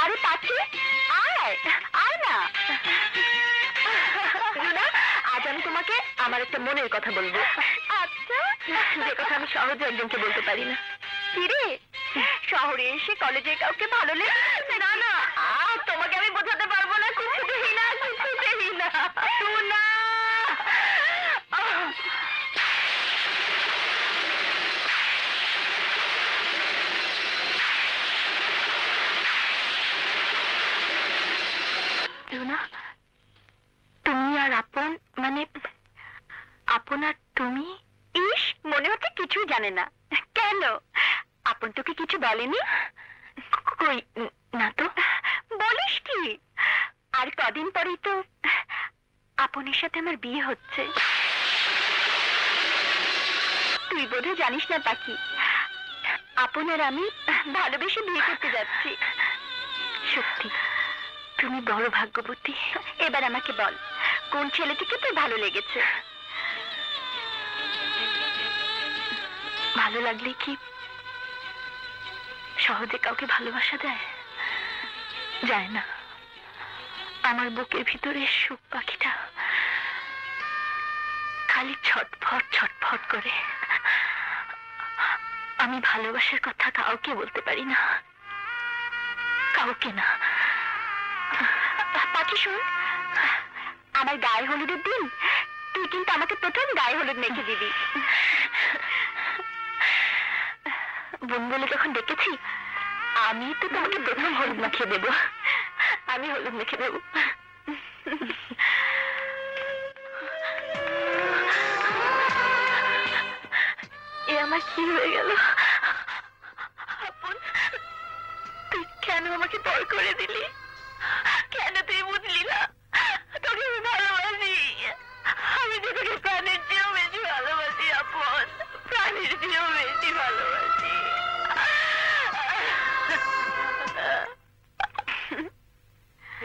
আরে পাখি, আয় আয় না। রুনা, আজ আমি তোমাকে আমার একটা মনের কথা বলবো। আচ্ছা, যে কথা আমি সহজে একজনকে বলতে পারি না। কিরে, শহরে এসে কলেজে কাউকে ভালো লেগে? না না, তোমাকে আমি বোঝাতে পারবো না, কিছুতেই না, কিছুতেই না। রুনা, রুনা, তুমি আর আপন, মানে আপন আর তুমি? ইস, মনে হচ্ছে কিছু জানে না। কেন, আপন তোকে কিছু বলেনি? কই, না তো। বলিস কি? আর কদিন পরেই তো আপনের সাথে আমার বিয়ে হচ্ছে। তুই বোধহয় জানিস না পাখি, আপন আর আমি ভালোবেসে বিয়ে করতে যাচ্ছি। সত্যি, তুমি বড় ভাগ্যবতী। এবার আমাকে বল, কোন ছেলেটিকে তোর ভালো লেগেছে? ভালো লাগলে কি সহজে কাউকে ভালোবাসা দেয়? যায় না। আমার বুকের ভিতরে সুখ পাখিটা খালি ছটফট ছটফট করে। আমি ভালোবাসার কথা কাউকে বলতে পারি না, কাউকে না। পাখি শোন, আমার গায়ে হলুদের দিন তুই কিন্তু আমাকে প্রথম গায়ে হলুদ মেখে দিবি। বোন বলে যখন ডেকেছি, আমি তো তোমাকে প্রথম হলুদ মাখিয়ে দেব। আমি হলুদ মেখে দেব। এ আমার কি হয়ে গেল? আপন, তুই কেন আমাকে পর করে দিলি? কেন তুই বুঝলি না তোকে আমি ভালোবাসি? আমি যে তোকে প্রাণের চেয়েও বেশি ভালোবাসি আপন, প্রাণের চেয়েও বেশি ভালোবাসি।